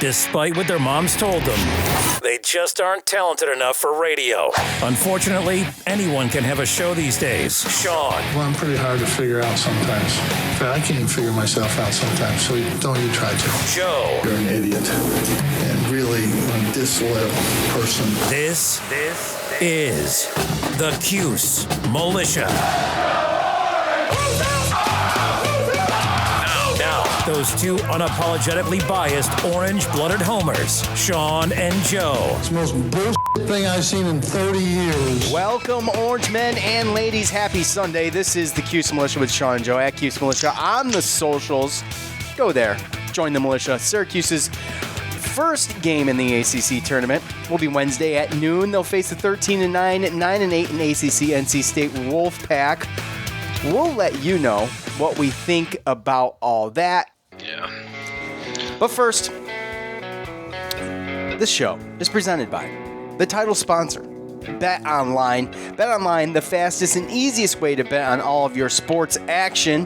Despite what their moms told them, they just aren't talented enough for radio. Unfortunately, anyone can have a show these days. Sean. Well, I'm pretty hard to figure out sometimes. In fact, I can't even figure myself out sometimes, so don't you try to. Joe. You're an idiot and really a disloyal person. This is the Cuse Militia. Now, those two unapologetically biased, orange-blooded homers, Sean and Joe. It's the most bullshit thing I've seen in 30 years. Welcome, orange men and ladies. Happy Sunday. This is the Cuse Militia with Sean and Joe at Cuse Militia on the socials. Go there. Join the militia. Syracuse's first game in the ACC tournament will be Wednesday at noon. They'll face the 13-9, 9-8 in ACC NC State Wolfpack. We'll let you know what we think about all that. Yeah. But first, this show is presented by the title sponsor, Bet Online. Bet Online, the fastest and easiest way to bet on all of your sports action.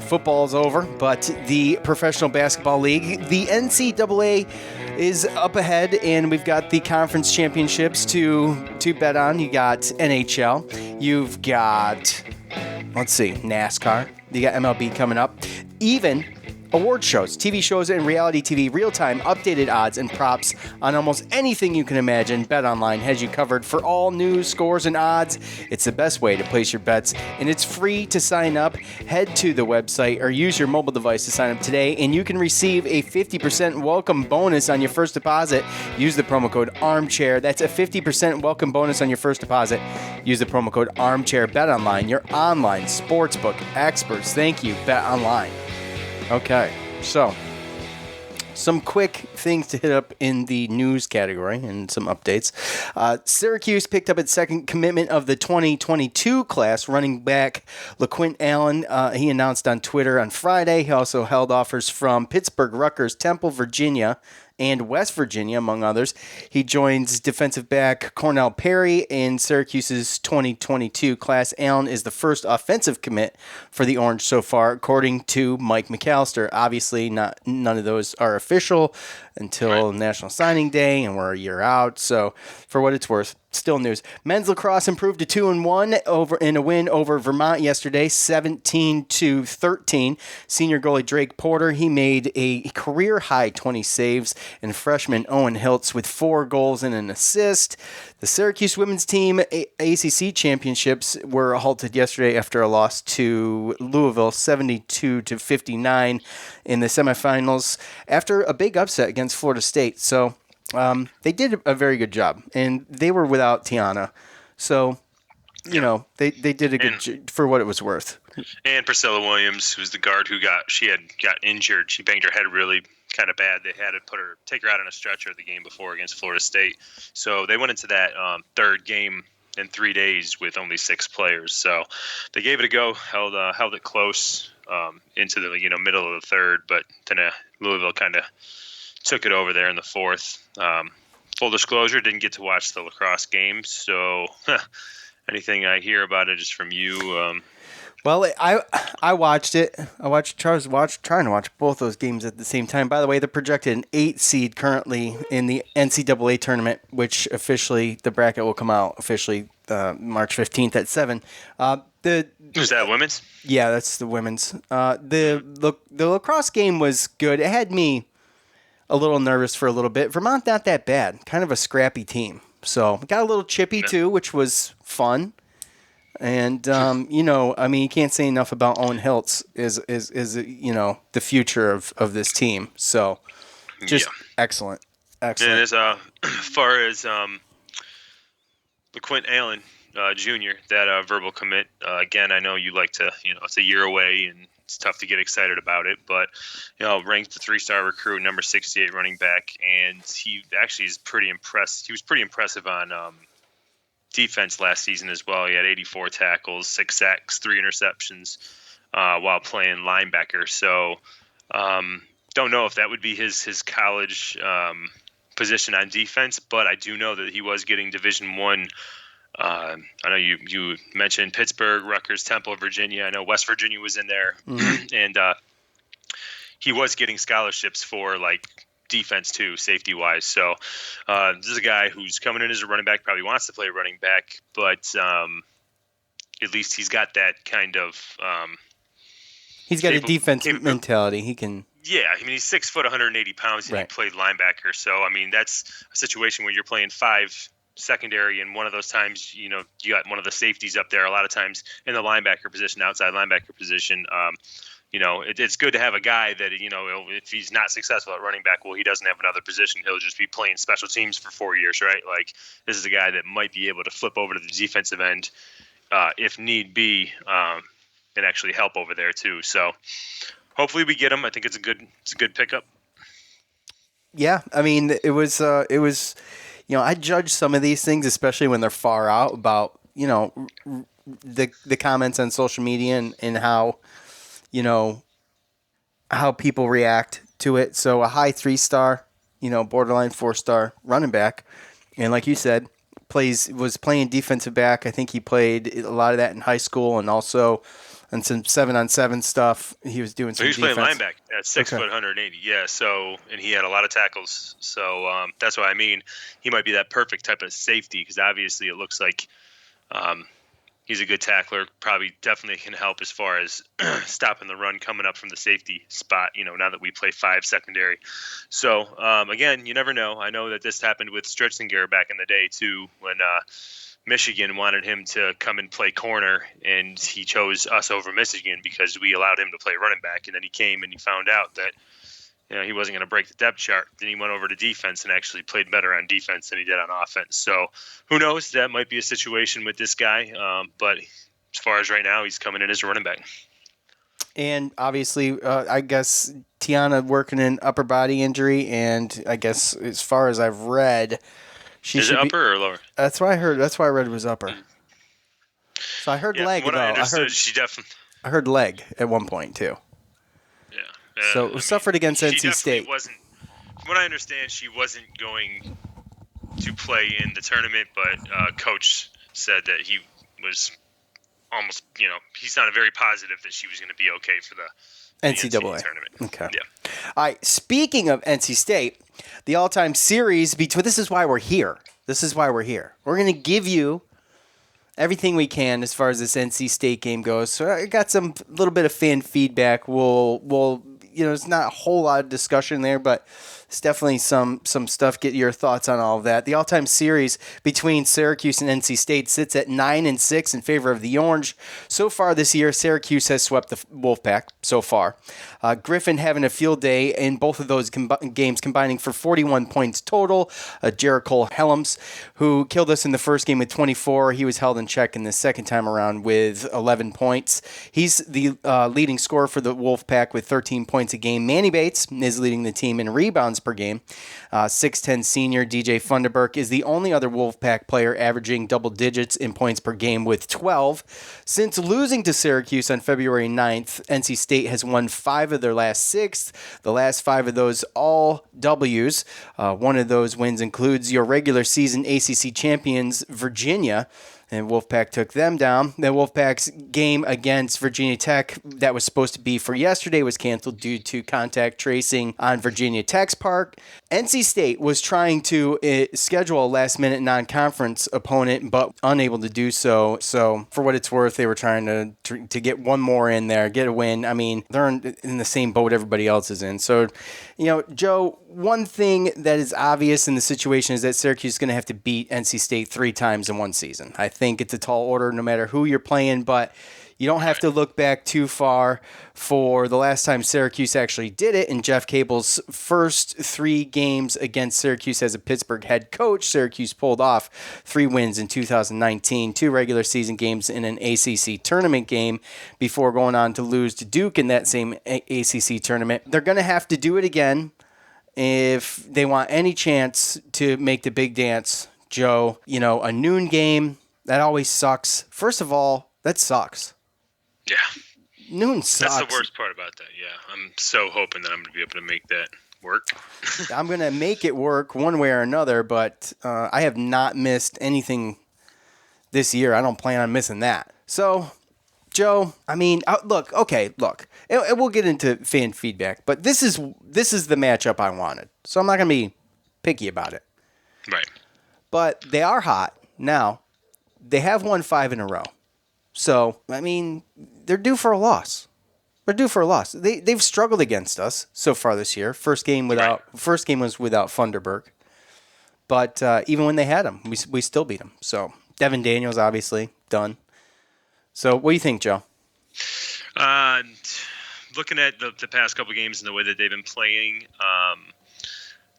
Football is over, but the Professional Basketball League, the NCAA, is up ahead, and we've got the conference championships to bet on. You got NHL, you've got, NASCAR, you got MLB coming up, even award shows, TV shows, and reality TV, real-time updated odds and props on almost anything you can imagine. BetOnline has you covered for all news, scores, and odds. It's the best way to place your bets, and it's free to sign up. Head to the website or use your mobile device to sign up today, and you can receive a 50% welcome bonus on your first deposit. Use the promo code ARMCHAIR. That's a 50% welcome bonus on your first deposit. Use the promo code ARMCHAIR. BetOnline, your online sportsbook experts. Thank you, BetOnline. Okay, so some quick things to hit up in the news category and some updates. Syracuse picked up its second commitment of the 2022 class, running back LaQuint Allen. He announced on Twitter on Friday. He also held offers from Pittsburgh, Rutgers, Temple, Virginia, and West Virginia, among others. He joins defensive back Cornell Perry in Syracuse's 2022 class. Allen is the first offensive commit for the Orange so far, according to Mike McAllister. Obviously, none of those are official until National Signing Day, and we're a year out. So, for what it's worth, still news. Men's lacrosse improved to 2-1 in a win over Vermont yesterday, 17-13. Senior goalie Drake Porter, he made a career-high 20 saves, and freshman Owen Hiltz with 4 goals and an assist. The Syracuse women's team ACC championships were halted yesterday after a loss to Louisville, 72-59 in the semifinals after a big upset against Florida State. So they did a very good job, and they were without Tiana. So, you know, they did a good job for what it was worth. And Priscilla Williams, who's the guard who got injured. She banged her head really kind of bad. They had to take her out on a stretcher the game before against Florida State. So they went into that third game in 3 days with only 6 players. So they gave it a go, held it close into the middle of the third, but then Louisville kind of took it over there in the fourth. Full disclosure, didn't get to watch the lacrosse game, so anything I hear about it is from you. Well, I watched it. Charles trying to watch both those games at the same time. By the way, they're projected an 8 seed currently in the NCAA tournament, which officially the bracket will come out officially March 15th at 7. Is that women's? Yeah, that's the women's. The lacrosse game was good. It had me a little nervous for a little bit. Vermont not that bad, kind of a scrappy team. So got a little chippy too, which was fun. And you can't say enough about Owen Hiltz is the future of this team. So just excellent. And as far as LaQuint Allen Jr., that verbal commit, again, I know you like to, it's a year away and it's tough to get excited about it, but ranked the 3-star recruit, number 68 running back, and he actually is pretty impressed. He was pretty impressive on defense last season as well. He had 84 tackles, 6 sacks, 3 interceptions while playing linebacker. So don't know if that would be his college position on defense, but I do know that he was getting Division I. I know you mentioned Pittsburgh, Rutgers, Temple, Virginia. I know West Virginia was in there, and he was getting scholarships for like defense too, safety wise. So this is a guy who's coming in as a running back, probably wants to play running back, but at least he's got that kind of he's got a defense mentality. He can. Yeah, I mean, he's 6 foot, 180 pounds, and he played linebacker. So I mean, that's a situation where you're playing 5 secondary, and one of those times, you got one of the safeties up there. A lot of times in the linebacker position, outside linebacker position. It's good to have a guy that, if he's not successful at running back, well, he doesn't have another position. He'll just be playing special teams for 4 years, right? Like, this is a guy that might be able to flip over to the defensive end if need be, and actually help over there too. So hopefully we get him. I think it's a good pickup. Yeah, I mean, it was I judge some of these things, especially when they're far out, about the comments on social media and how how people react to it. So a high 3-star, borderline 4-star running back, and like you said, was playing defensive back. I think he played a lot of that in high school, and also on some 7-on-7 stuff. He was doing some. He was defense. Playing linebacker at 6 foot 180. Yeah. So, and he had a lot of tackles. So that's what I mean. He might be that perfect type of safety, because obviously it looks like he's a good tackler. Probably definitely can help as far as stopping the run coming up from the safety spot, now that we play 5 secondary. So, again, you never know. I know that this happened with Stritzinger back in the day, too, when Michigan wanted him to come and play corner, and he chose us over Michigan because we allowed him to play running back. And then he came and he found out that he wasn't going to break the depth chart. Then he went over to defense and actually played better on defense than he did on offense. So who knows? That might be a situation with this guy. But as far as right now, he's coming in as a running back. And obviously, I guess Tiana working an upper body injury, and I guess as far as I've read, is it upper or lower? That's what I heard. That's why I read it was upper. So I heard leg. What though. I understood, she definitely. I heard leg at one point too. Yeah. So suffered against NC State. From what I understand, she wasn't going to play in the tournament, but coach said that he was almost, he sounded very positive that she was going to be okay for the NCAA tournament. Okay. Yeah. All right. Speaking of NC State, the all-time series between. This is why we're here. We're going to give you everything we can as far as this NC State game goes. So I got some little bit of fan feedback. We'll it's not a whole lot of discussion there, but it's definitely some stuff. Get your thoughts on all of that. The all-time series between Syracuse and NC State sits at 9-6 in favor of the Orange. So far this year, Syracuse has swept the Wolfpack so far. Griffin having a field day in both of those games, combining for 41 points total. Jericho Helms, who killed us in the first game with 24, he was held in check in the second time around with 11 points. He's the leading scorer for the Wolfpack with 13 points a game. Manny Bates is leading the team in rebounds per game. 6'10 senior DJ Funderburk is the only other Wolfpack player averaging double digits in points per game with 12. Since losing to Syracuse on February 9th, NC State has won 5 of their last 6. The last 5 of those all W's. One of those wins includes your regular season ACC champions, Virginia. And Wolfpack took them down. The Wolfpack's game against Virginia Tech that was supposed to be for yesterday was canceled due to contact tracing on Virginia Tech's part. NC State was trying to schedule a last-minute non-conference opponent, but unable to do so. So, for what it's worth, they were trying to get one more in there, get a win. I mean, they're in the same boat everybody else is in. So, Joe, one thing that is obvious in the situation is that Syracuse is going to have to beat NC State 3 times in one season. I think it's a tall order no matter who you're playing, but you don't have to look back too far for the last time Syracuse actually did it in Jeff Cable's first 3 games against Syracuse as a Pittsburgh head coach. Syracuse pulled off 3 wins in 2019, 2 regular season games in an ACC tournament game before going on to lose to Duke in that same ACC tournament. They're going to have to do it again if they want any chance to make the big dance, Joe. A noon game, that always sucks. First of all, that sucks. Yeah. Noon sucks. That's the worst part about that, yeah. I'm so hoping that I'm going to be able to make that work. I'm going to make it work one way or another, but I have not missed anything this year. I don't plan on missing that. So, Joe, I mean, look, and we'll get into fan feedback, but this is the matchup I wanted, so I'm not going to be picky about it. Right. But they are hot. Now, they have won 5 in a row. So, I mean, they're due for a loss. They've struggled against us so far this year. First game was without Funderburk. But even when they had him, we still beat them. So, Devin Daniels, obviously, done. So, what do you think, Joe? Looking at the past couple games and the way that they've been playing,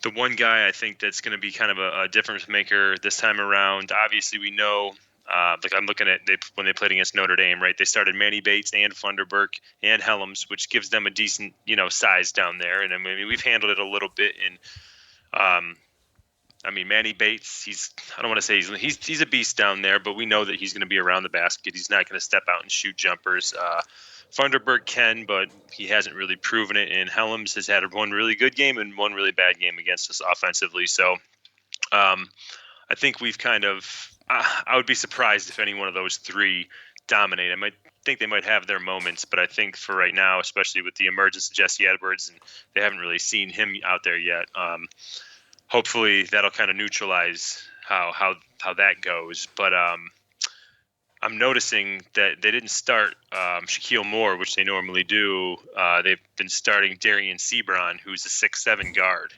the one guy I think that's going to be kind of a difference maker this time around, obviously we know, like I'm looking at when they played against Notre Dame, right? They started Manny Bates and Funderburk and Helms, which gives them a decent, size down there. And I mean, we've handled it a little bit in, I mean, Manny Bates, I don't want to say he's a beast down there, but we know that he's going to be around the basket. He's not going to step out and shoot jumpers. Funderburk can, but he hasn't really proven it. And Helms has had one really good game and one really bad game against us offensively. So I think we've kind of I would be surprised if any one of those three dominate. I think they might have their moments, but I think for right now, especially with the emergence of Jesse Edwards, and they haven't really seen him out there yet, hopefully that'll kind of neutralize how that goes. But I'm noticing that they didn't start Shaquille Moore, which they normally do. They've been starting Darian Sebron, who's a 6'7" guard,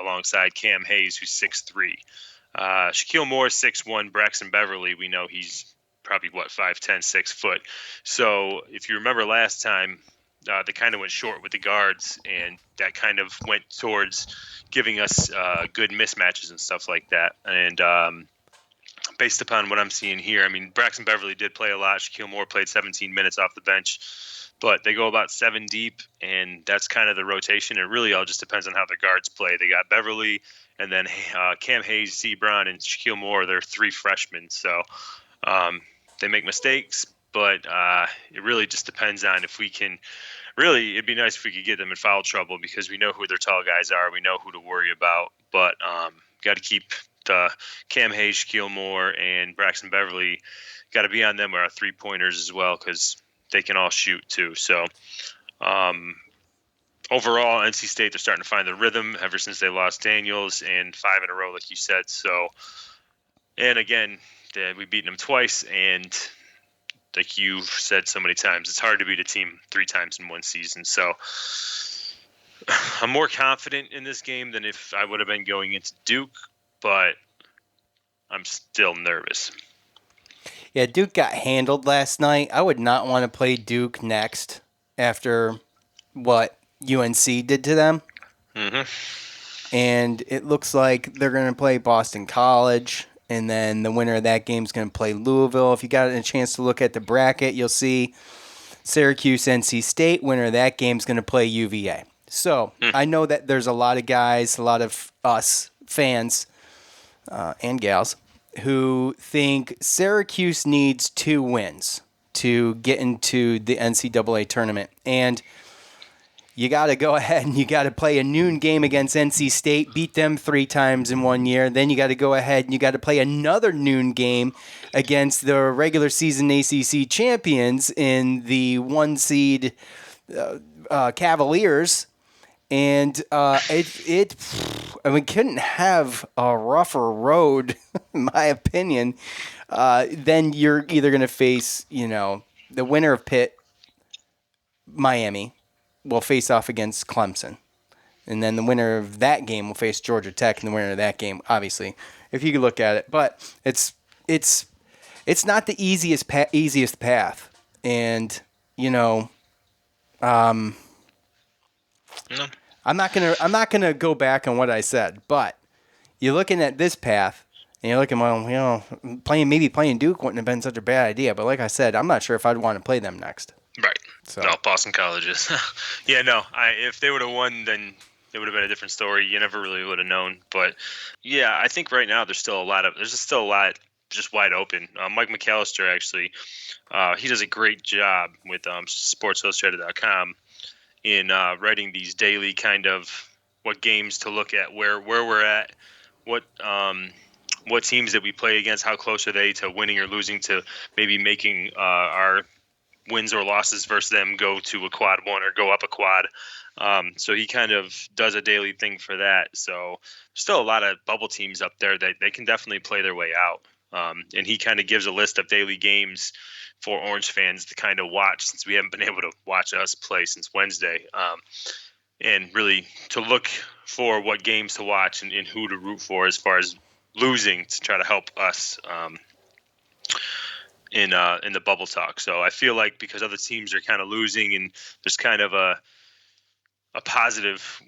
alongside Cam Hayes, who's 6'3". Shaquille Moore, 6'1". Braxton Beverly, we know he's probably, 5'10", 6 foot. So if you remember last time, they kind of went short with the guards, and that kind of went towards giving us good mismatches and stuff like that. And based upon what I'm seeing here, I mean, Braxton Beverly did play a lot. Shaquille Moore played 17 minutes off the bench, but they go about 7 deep, and that's kind of the rotation. It really all just depends on how the guards play. They got Beverly, and then Cam Hayes, Sebron, and Shaquille Moore. They're 3 freshmen, so they make mistakes, but it really just depends on if we can. Really, it'd be nice if we could get them in foul trouble, because we know who their tall guys are. We know who to worry about, but got to keep the Cam Hayes, Shaquille Moore, and Braxton Beverly, got to be on them, or our 3-pointers as well, because they can all shoot too. So overall, NC State, they're starting to find the rhythm ever since they lost Daniels, and 5 in a row, like you said. So, and again, we've beaten them twice, and like you've said so many times, it's hard to beat a team 3 times in one season. So I'm more confident in this game than if I would have been going into Duke, but I'm still nervous. Yeah, Duke got handled last night. I would not want to play Duke next after what UNC did to them. Mm-hmm. And it looks like they're going to play Boston College, and then the winner of that game is going to play Louisville. If you got a chance to look at the bracket, you'll see Syracuse, NC State. Winner of that game is going to play UVA. So I know that there's a lot of guys, a lot of us fans and gals who think Syracuse needs 2 wins to get into the NCAA tournament. And you got to go ahead and you got to play a noon game against NC State, beat them 3 times in 1 year. Then you got to go ahead and you got to play another noon game against the regular season ACC champions in the 1 seed Cavaliers. And we couldn't have a rougher road, in my opinion. Then you're either going to face, the winner of Pitt, Miami, will face off against Clemson. And then the winner of that game will face Georgia Tech, and the winner of that game, obviously, if you could look at it. But it's not the easiest path. And, no. I'm not gonna go back on what I said, but you're looking at this path, and you're looking, playing Duke wouldn't have been such a bad idea. But like I said, I'm not sure if I'd want to play them next. Right. So. No, Boston Colleges. Yeah, no. If they would have won, then it would have been a different story. You never really would have known. But yeah, I think right now there's still a lot just wide open. Mike McAllister, actually, he does a great job with SportsIllustrated.com in writing these daily kind of what games to look at, where we're at, what teams that we play against, how close are they to winning or losing, to maybe making our wins or losses versus them go to a quad one or go up a quad. So he kind of does a daily thing for that. So still a lot of bubble teams up there that they can definitely play their way out. And he kind of gives a list of daily games for Orange fans to kind of watch, since we haven't been able to watch us play since Wednesday. And really to look for what games to watch and who to root for as far as losing to try to help us in the bubble talk. So I feel like because other teams are kind of losing and there's kind of a positive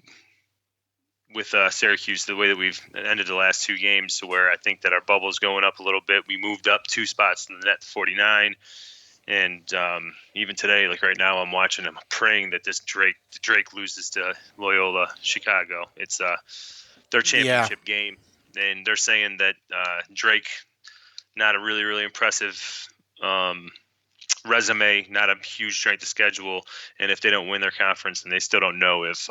with Syracuse, the way that we've ended the last two games, to where I think that our bubble is going up a little bit. We moved up 2 spots in the net to 49. And even today, like right now, I'm watching. I'm praying that this Drake loses to Loyola Chicago. It's their championship game, and they're saying that Drake, not a really, really impressive resume, not a huge strength of schedule, and if they don't win their conference, then they still don't know if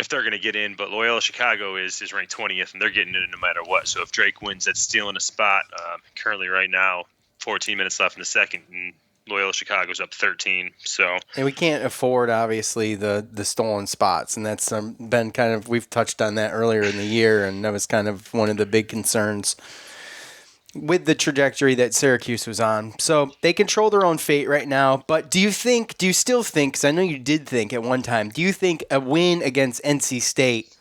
they're going to get in. But Loyola Chicago is ranked 20th, and they're getting in no matter what. So if Drake wins, that's stealing a spot. Currently, right now, 14 minutes left in the second, and Loyola Chicago's up 13. So, and we can't afford, obviously, the stolen spots, and that's been kind of, we've touched on that earlier in the year, and that was kind of one of the big concerns with the trajectory that Syracuse was on. So they control their own fate right now. But do you still think, because I know you did think at one time, do you think a win against NC State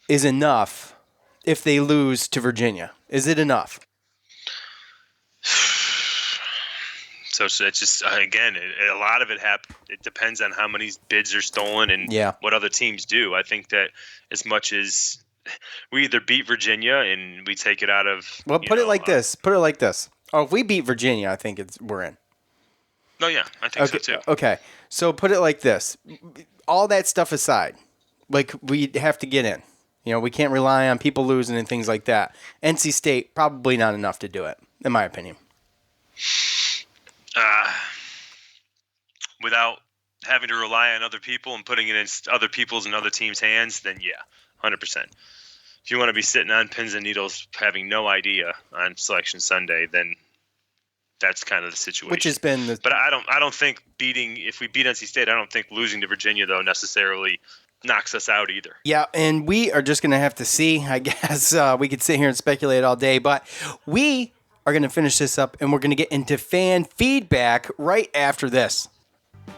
is enough if they lose to Virginia? Is it enough? So it's just, again, a lot of it depends on how many bids are stolen and what other teams do. I think that as much as we either beat Virginia and we take it out of... Well, put it like this. Oh, if we beat Virginia, I think we're in. No, yeah, I think so too. Okay, so put it like this. All that stuff aside, like, we have to get in. We can't rely on people losing and things like that. NC State, probably not enough to do it, in my opinion. Without having to rely on other people and putting it in other people's and other teams' hands, then 100%. If you want to be sitting on pins and needles having no idea on Selection Sunday, then that's kind of the situation. Which has been But I don't think if we beat NC State, I don't think losing to Virginia, though, necessarily knocks us out either. Yeah, and we are just going to have to see. I guess we could sit here and speculate all day, but we are going to finish this up, and we're going to get into fan feedback right after this. All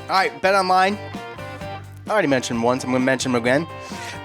right, BetOnline. I already mentioned once. I'm going to mention them again.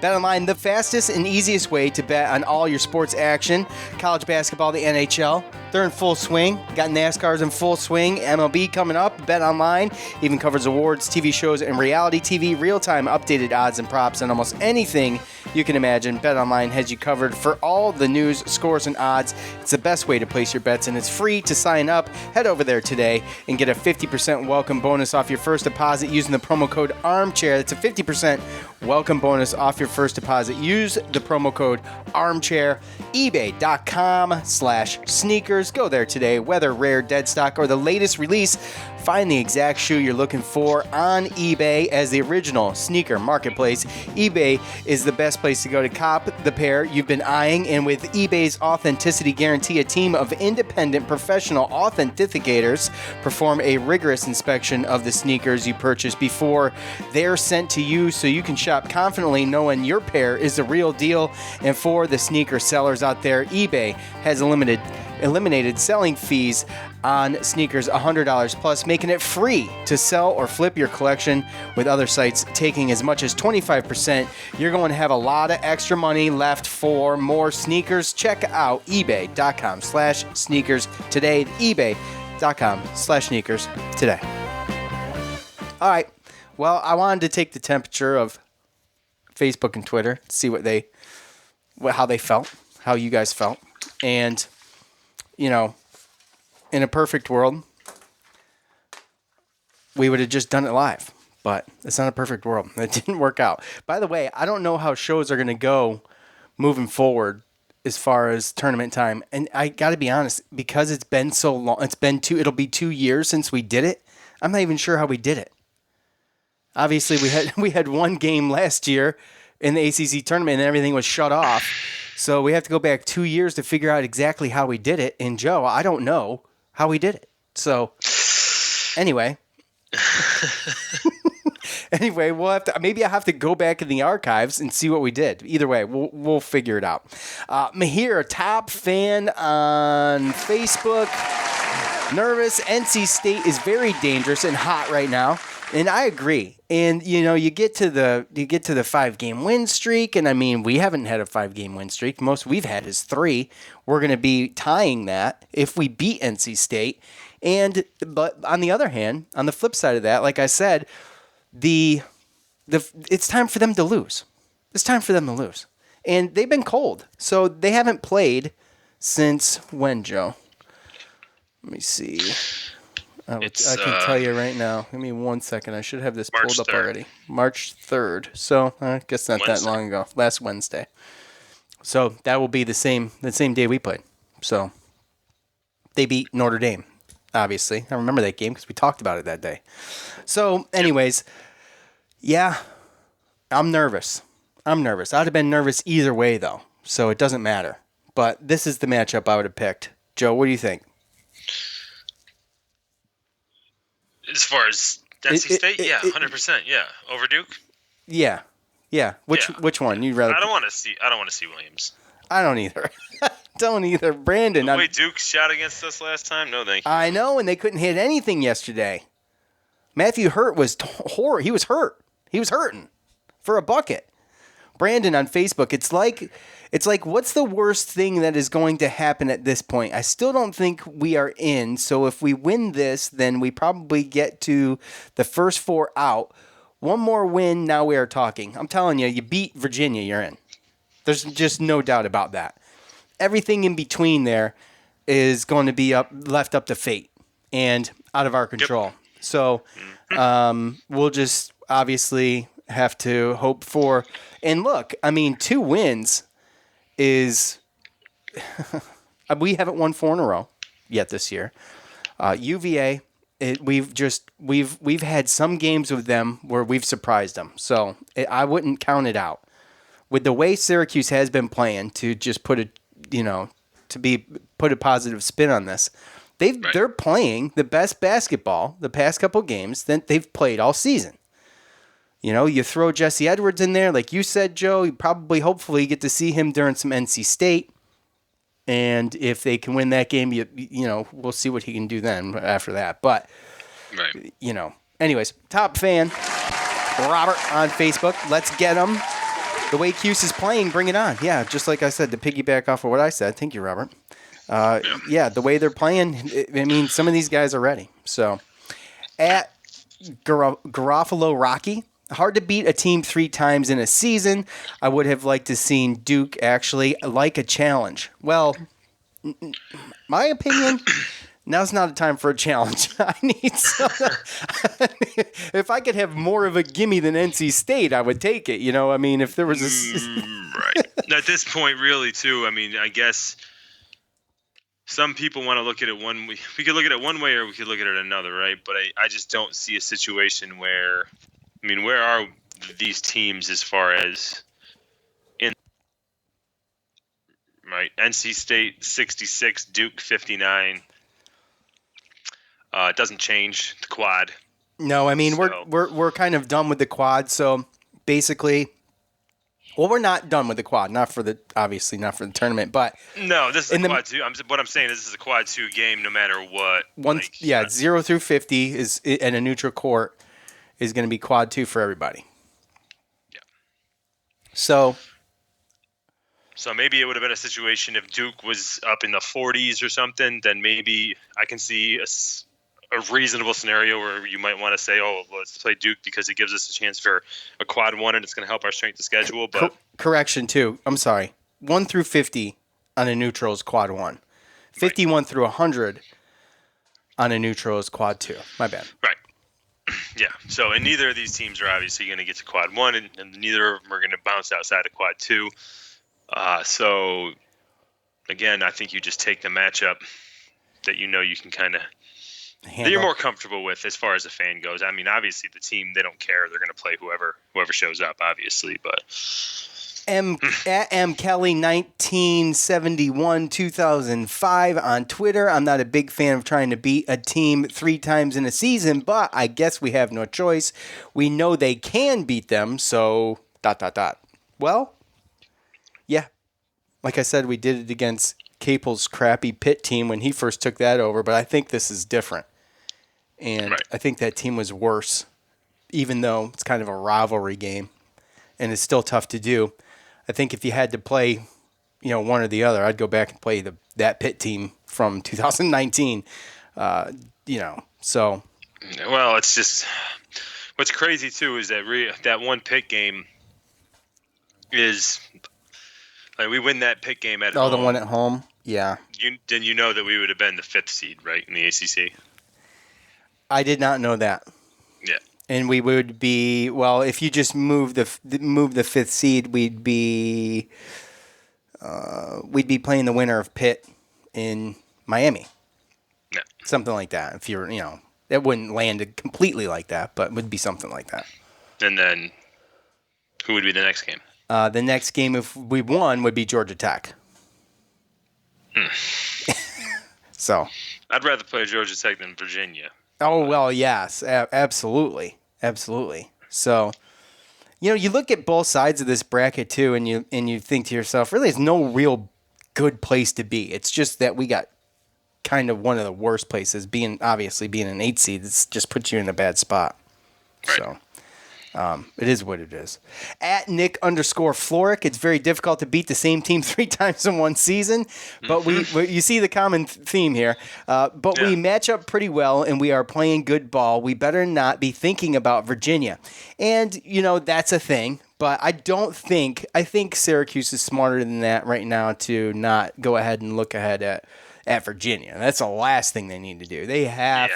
BetOnline, the fastest and easiest way to bet on all your sports action. College basketball, the NHL, they're in full swing. Got NASCAR's in full swing. MLB coming up. BetOnline even covers awards, TV shows, and reality TV. Real-time updated odds and props on almost anything you can imagine. BetOnline has you covered for all the news, scores, and odds. It's the best way to place your bets, and it's free to sign up. Head over there today and get a 50% welcome bonus off your first deposit using the promo code ARMCHAIR. That's a 50% welcome bonus off your first deposit. Use the promo code ARMCHAIR. eBay.com/sneakers. Go there today. Whether rare, dead stock, or the latest release, find the exact shoe you're looking for on eBay. As the original sneaker marketplace, eBay is the best place to go to cop the pair you've been eyeing. And with eBay's authenticity guarantee, a team of independent professional authenticators perform a rigorous inspection of the sneakers you purchase before they're sent to you, so you can shop confidently knowing your pair is the real deal. And for the sneaker sellers out there, eBay has eliminated selling fees on sneakers $100 plus, making it free to sell or flip your collection, with other sites taking as much as 25%. You're going to have a lot of extra money left for more sneakers. Check out ebay.com/sneakers today. ebay.com/sneakers today. All right. Well, I wanted to take the temperature of Facebook and Twitter to see how they felt, how you guys felt. And, in a perfect world, we would have just done it live. But it's not a perfect world. It didn't work out. By the way, I don't know how shows are going to go moving forward as far as tournament time. And I got to be honest, because it's been so long, it'll be 2 years since we did it. I'm not even sure how we did it. Obviously, we had one game last year in the ACC tournament, and everything was shut off. So we have to go back 2 years to figure out exactly how we did it. And Joe, I don't know how we did it. So anyway, we'll have to. Maybe I have to go back in the archives and see what we did. Either way, we'll figure it out. Mahir, a top fan on Facebook. Nervous. NC State is very dangerous and hot right now, and I agree. And you get to the 5-game win streak, and I mean we haven't had a 5-game win streak. Most we've had is 3. We're going to be tying that if we beat NC State. But on the other hand, on the flip side of that, like I said, it's time for them to lose. It's time for them to lose, and they've been cold, so they haven't played since when, Joe? Let me see. I can tell you right now. Give me 1 second. I should have this pulled up already. March 3rd. So I guess not that long ago. Last Wednesday. So that will be the same day we played. So they beat Notre Dame, obviously. I remember that game because we talked about it that day. So anyways, yeah, I'm nervous. I'd have been nervous either way, though. So it doesn't matter. But this is the matchup I would have picked. Joe, what do you think? As far as NC State, 100%, yeah. Over Duke? Yeah. Which one? You'd rather? I don't want to see Williams. I don't either. Don't either. Brandon. The way Duke shot against us last time? No, thank you. I know, and they couldn't hit anything yesterday. Matthew Hurt was horrible. He was hurt. He was hurting for a bucket. Brandon on Facebook, it's like what's the worst thing that is going to happen at this point? I still don't think we are in. So if we win this, then we probably get to the first 4 out. One more win, now we are talking. I'm telling you, you beat Virginia, you're in. There's just no doubt about that. Everything in between there is going to be left up to fate and out of our control. Yep. So we'll just obviously have to hope for. And look, I mean, 2 wins is we haven't won 4 in a row yet this year. UVA, we've had some games with them where we've surprised them. So I wouldn't count it out. With the way Syracuse has been playing, to just put a positive spin on this, they're playing the best basketball the past couple games that they've played all season. You throw Jesse Edwards in there, like you said, Joe. You hopefully get to see him during some NC State, and if they can win that game, we'll see what he can do then after that. But anyways, top fan Robert on Facebook. Let's get him. The way Cuse is playing, bring it on. Yeah, just like I said, to piggyback off of what I said. Thank you, Robert. The way they're playing, I mean, some of these guys are ready. So, at Garofalo Rocky, hard to beat a team 3 times in a season. I would have liked to seen Duke actually like a challenge. Well, my opinion, now's not a time for a challenge. I need some. If I could have more of a gimme than NC State, I would take it. I mean, if there was a right at this point, really, too. I mean, I guess some people want to look at it one way. We could look at it one way, or we could look at it another, right? But I just don't see a situation where, I mean, where are these teams as far as in right? NC State 66, Duke 59. It doesn't change the quad. No, I mean we're kind of done with the quad. So basically, we're not done with the quad. Obviously not for the tournament, but no, this is a quad 2. What I'm saying is this is a quad 2 game, no matter what. 0 through 50 is in a neutral court is going to be quad 2 for everybody. Yeah. So maybe it would have been a situation if Duke was up in the 40s or something. Then maybe I can see a reasonable scenario where you might want to say, oh, let's play Duke because it gives us a chance for a quad 1 and it's going to help our strength of schedule. But correction, too. I'm sorry. 1 through 50 on a neutral is quad 1. 51 through 100 on a neutral is quad 2. My bad. Right. Yeah. So, and neither of these teams are obviously going to get to quad 1, and neither of them are going to bounce outside of quad 2. So, again, I think you just take the matchup that you can kind of that you're more comfortable with as far as a fan goes. I mean, obviously the team, they don't care. They're going to play whoever shows up, obviously. But At M Kelly 1971 2005 on Twitter. I'm not a big fan of trying to beat a team 3 times in a season, but I guess we have no choice. We know they can beat them, so ... Well, yeah. Like I said, we did it against Capel's crappy Pitt team when he first took that over, but I think this is different. And I think that team was worse, even though it's kind of a rivalry game, and it's still tough to do. I think if you had to play, one or the other, I'd go back and play that Pitt team from 2019. So. Well, it's just what's crazy too is that that one Pitt game is like we win that Pitt game at home. Oh, the one at home, yeah. Then you know that we would have been the 5th seed, right, in the ACC. I did not know that. Yeah. And we would be, well, if you just move the 5th seed, we'd be playing the winner of Pitt in Miami. Yeah. Something like that. If you're, it wouldn't land completely like that, but it would be something like that. And then who would be the next game? The next game, if we won, would be Georgia Tech. So. I'd rather play Georgia Tech than Virginia. Oh, well, yes, absolutely. Absolutely. So, you look at both sides of this bracket, too, and you think to yourself, really, there's no real good place to be. It's just that we got kind of one of the worst places, being an 8 seed. It just puts you in a bad spot. Right. So, it is what it is. At Nick_Floric, it's very difficult to beat the same team 3 times in one season, but you see the common theme here. We match up pretty well, and we are playing good ball. We better not be thinking about Virginia. And, that's a thing, but I think Syracuse is smarter than that right now to not go ahead and look ahead at Virginia. That's the last thing they need to do. They have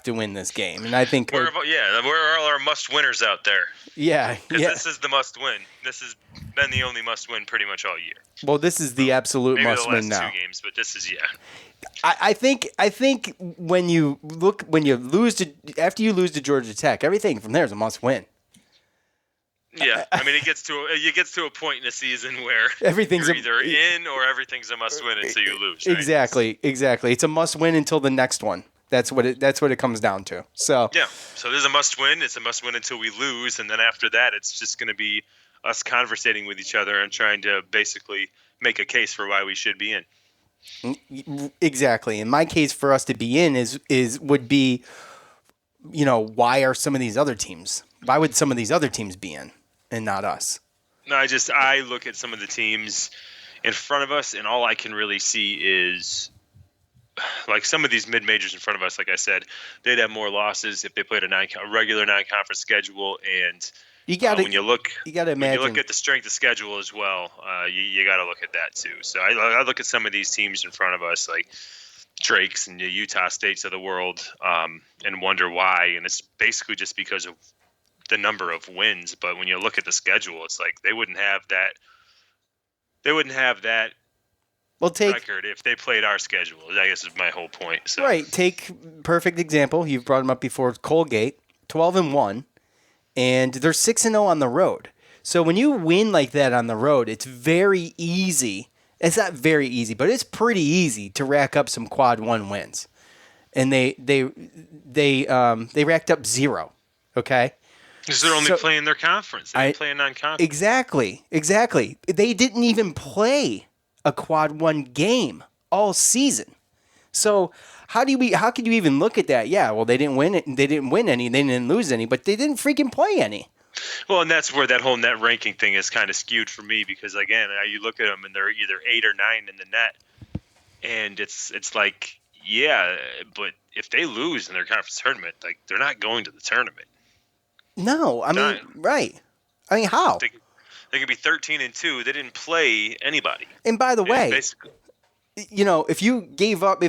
to win this game, and I think where are all our must winners out there? Yeah, This is the must win. This has been the only must win pretty much all year. Well, this is the absolute maybe must win now. the last 2 games, but this is I think when you lose to Georgia Tech, everything from there is a must win. Yeah, I mean, it gets to a point in the season where everything's you're either in or everything's a must-win until you lose. Right? Exactly. It's a must-win until the next one. That's what it comes down to. So yeah, so there's a must-win. It's a must-win until we lose, and then after that, it's just going to be us conversating with each other and trying to basically make a case for why we should be in. Exactly. And my case for us to be in would be, why are some of these other teams? Why would some of these other teams be in? And not us. No, I look at some of the teams in front of us, and all I can really see is like some of these mid-majors in front of us. Like I said, they'd have more losses if they played a regular non-conference schedule. And when you look at the strength of schedule as well, you got to look at that too. So I look at some of these teams in front of us, like Drake's and the Utah States of the world, and wonder why. And it's basically just because of the number of wins, but when you look at the schedule, it's like they wouldn't have that record if they played our schedule. I guess is my whole point. So. Right. Take perfect example. You've brought them up before. Colgate, 12-1, and they're 6-0 on the road. So when you win like that on the road, it's very easy. It's not very easy, but it's pretty easy to rack up some quad 1 wins, and they racked up 0. Okay. Because they're only playing their conference. They're playing non-conference. Exactly. They didn't even play a quad 1 game all season. So how could you even look at that? Yeah, well, they didn't win it. They didn't win any. They didn't lose any, but they didn't freaking play any. Well, and that's where that whole net ranking thing is kind of skewed for me because, again, you look at them and they're either 8 or 9 in the net, and it's like, yeah, but if they lose in their conference tournament, like they're not going to the tournament. No, I mean, right. I mean, how? They could be 13-2. They didn't play anybody. And by the way, basically, if you gave up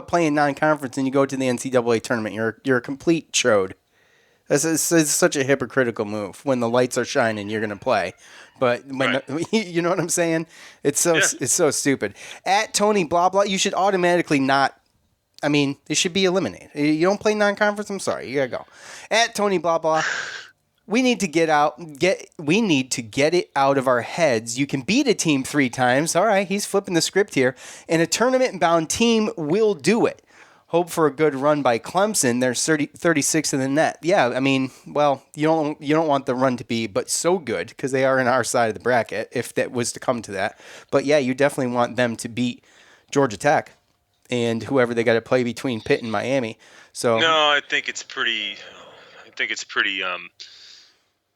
playing non-conference and you go to the NCAA tournament, you're a complete chode. It's such a hypocritical move. When the lights are shining, you're going to play. But when you know what I'm saying? It's so stupid. At Tony blah blah, you should automatically not. I mean, they should be eliminated. You don't play non-conference? I'm sorry. You got to go. At Tony blah blah. we need to get it out of our heads. You can beat a team 3 times. All right, he's flipping the script here. And a tournament-bound team will do it. Hope for a good run by Clemson. They're 36th in the net. Yeah, I mean, well, you don't want the run to be but so good because they are in our side of the bracket if that was to come to that. But yeah, you definitely want them to beat Georgia Tech and whoever they got to play between Pitt and Miami. So no, I think it's pretty.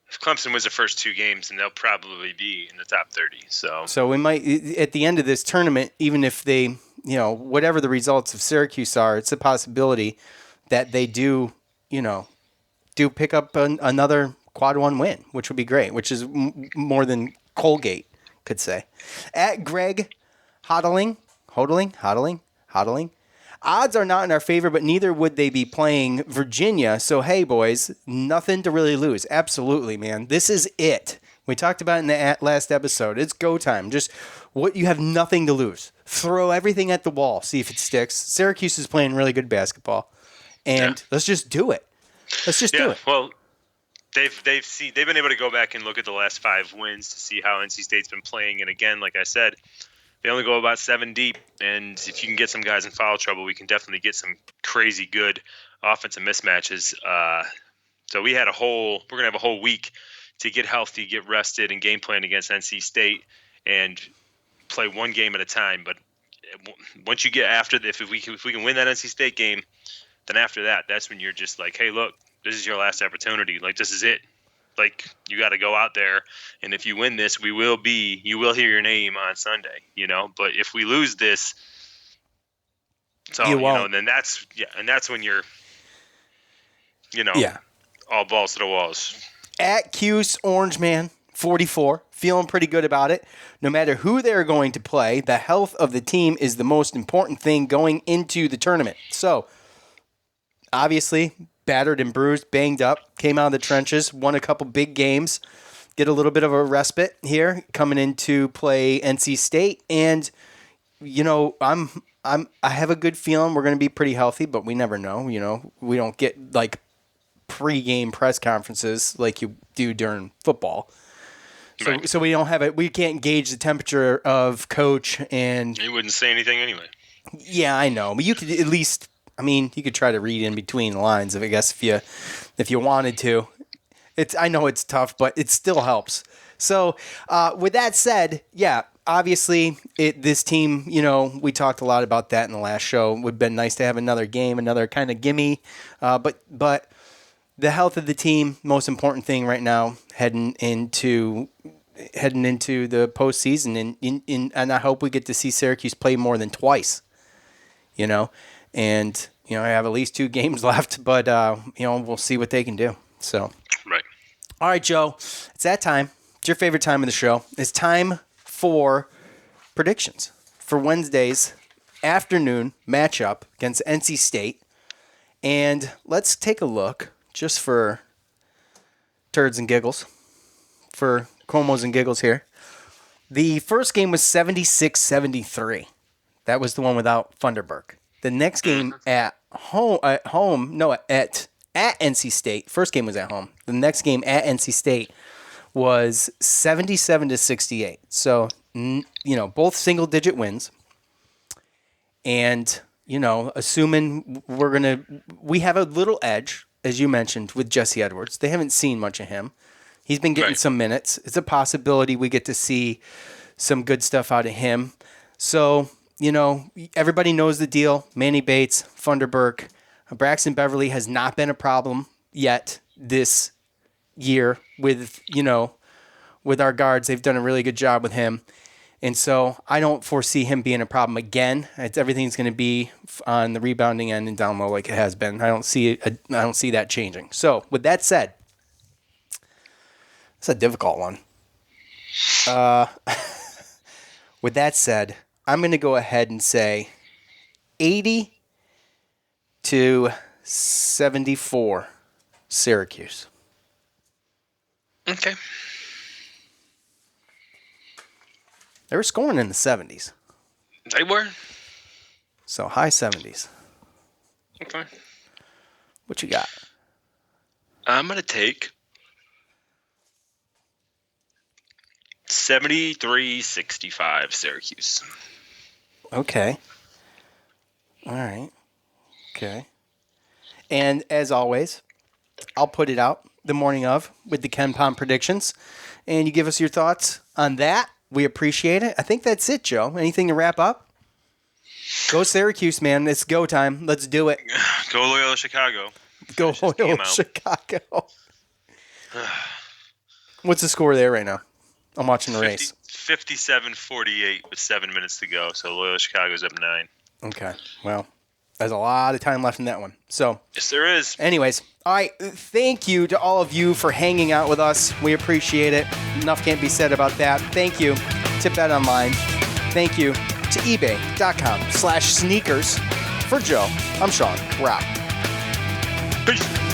If Clemson wins the first 2 games, then they'll probably be in the top 30. So we might, at the end of this tournament, even if they, whatever the results of Syracuse are, it's a possibility that they do pick up another quad 1 win, which would be great, which is more than Colgate could say. At Greg Hodling. Odds are not in our favor, but neither would they be playing Virginia. So, hey, boys, nothing to really lose. Absolutely, man. This is it. We talked about it in the last episode. It's go time. Just you have nothing to lose. Throw everything at the wall. See if it sticks. Syracuse is playing really good basketball. And let's just do it. Let's just do it. Well, they've been able to go back and look at the last 5 wins to see how NC State's been playing. And again, like I said, they only go about 7 deep, and if you can get some guys in foul trouble, we can definitely get some crazy good offensive mismatches. So we're gonna have a whole week to get healthy, get rested, and game plan against NC State, and play one game at a time. But once you get after if we can win that NC State game, then after that's when you're just like, hey, look, this is your last opportunity. Like, this is it. Like, you got to go out there, and if you win this, you will hear your name on Sunday, But if we lose this, then that's when you're, all balls to the walls. At Cuse Orange Man 44, feeling pretty good about it. No matter who they're going to play, the health of the team is the most important thing going into the tournament. So, obviously, battered and bruised, banged up, came out of the trenches, won a couple big games, get a little bit of a respite here coming into play NC State. And, I have a good feeling we're going to be pretty healthy, but we never know. We don't get like pre-game press conferences like you do during football. So we don't have it. We can't gauge the temperature of coach, and you wouldn't say anything anyway. Yeah, I know, but you could at least. I mean, you could try to read in between the lines, I guess, if you wanted to. I know it's tough, but it still helps. So, with that said, yeah, obviously, this team, we talked a lot about that in the last show. It would have been nice to have another game, another kind of gimme. But the health of the team, most important thing right now, heading into the postseason, and I hope we get to see Syracuse play more than twice. And, I have at least 2 games left, but, we'll see what they can do. So, right. All right, Joe, it's that time. It's your favorite time of the show. It's time for predictions for Wednesday's afternoon matchup against NC State. And let's take a look, just for turds and giggles, for Cuomo's and giggles here. The first game was 76-73. That was the one without Funderburk. The next game at NC State. First game was at home. The next game at NC State was 77-68. So, both single-digit wins. And, assuming we have a little edge, as you mentioned, with Jesse Edwards. They haven't seen much of him. He's been getting some minutes. It's a possibility we get to see some good stuff out of him. So, everybody knows the deal. Manny Bates, Funderburk. Braxton Beverly has not been a problem yet this year with our guards. They've done a really good job with him. And so I don't foresee him being a problem again. Everything's going to be on the rebounding end and down low like it has been. I don't see that changing. So with that said, it's a difficult one. With that said, I'm going to go ahead and say 80-74 Syracuse. Okay. They were scoring in the 70s. They were. So high 70s. Okay. What you got? I'm going to take 73-65 Syracuse. Okay. All right. Okay. And as always, I'll put it out the morning of with the Ken Pom predictions, and you give us your thoughts on that. We appreciate it. I think that's it, Joe. Anything to wrap up? Go Syracuse, man. It's go time. Let's do it. Go Loyola Chicago. Go Loyola Chicago. What's the score there right now? I'm watching the race. 57-48 with 7 minutes to go. So Loyola Chicago's up 9. Okay. Well, there's a lot of time left in that one. So yes, there is. Anyways, all right. Thank you to all of you for hanging out with us. We appreciate it. Enough can't be said about that. Thank you to Bet Online. Thank you to ebay.com/sneakers. For Joe, I'm Sean. We're out. Peace.